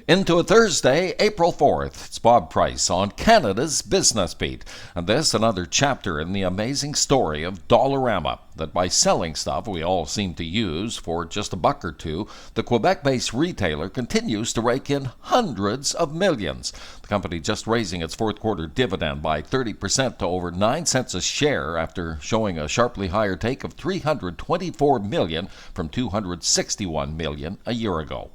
Into a Thursday, April 4th. It's Bob Price on Canada's Business Beat. And this another chapter in the amazing story of Dollarama, that by selling stuff we all seem to use for just $1 or $2, the Quebec-based retailer continues to rake in hundreds of millions. The company just raising its fourth quarter dividend by 30% to over 9 cents a share after showing a sharply higher take of $324 million from $261 million a year ago.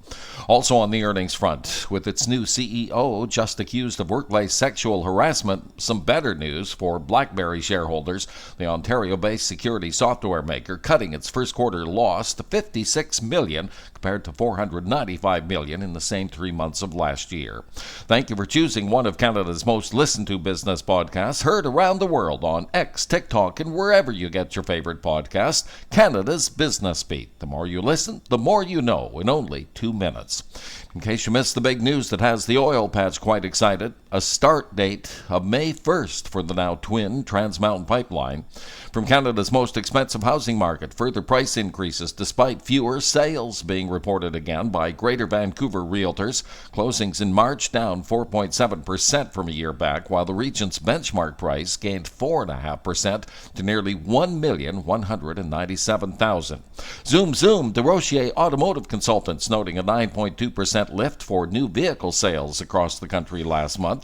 Also on the earnings front, with its new CEO just accused of workplace sexual harassment, some better news for BlackBerry shareholders. The Ontario-based security software maker cutting its first quarter loss to $56 million compared to $495 million in the same 3 months of last year. Thank you for choosing one of Canada's most listened to business podcasts, heard around the world on X, TikTok, and wherever you get your favorite podcast, Canada's Business Beat. The more you listen, the more you know in only 2 minutes. In case you missed the big news that has the oil patch quite excited, a start date of May 1st for the now twin Trans Mountain Pipeline. From Canada's most expensive housing market, further price increases despite fewer sales being reported again by Greater Vancouver realtors. Closings in March down 4.7% from a year back, while the region's benchmark price gained 4.5% to nearly $1,197,000. Zoom, DeRochier Automotive Consultants noting a 9.2% lift for new vehicle sales across the country last month.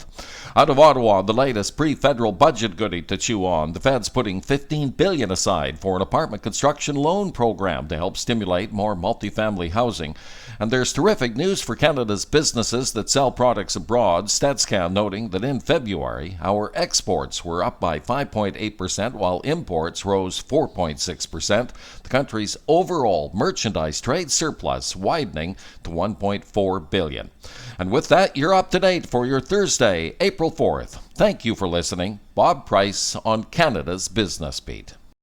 Out of Ottawa, the latest pre-federal budget goodie to chew on. The Fed's putting $15 billion aside for an apartment construction loan program to help stimulate more multifamily housing. And there's terrific news for Canada's businesses that sell products abroad. StatsCan noting that in February, our exports were up by 5.8%, while imports rose 4.6%. The country's overall merchandise trade surplus widening to $1.4 billion. And with that, you're up to date for your Thursday, April 4th. Thank you for listening. Bob Price on Canada's Business Beat.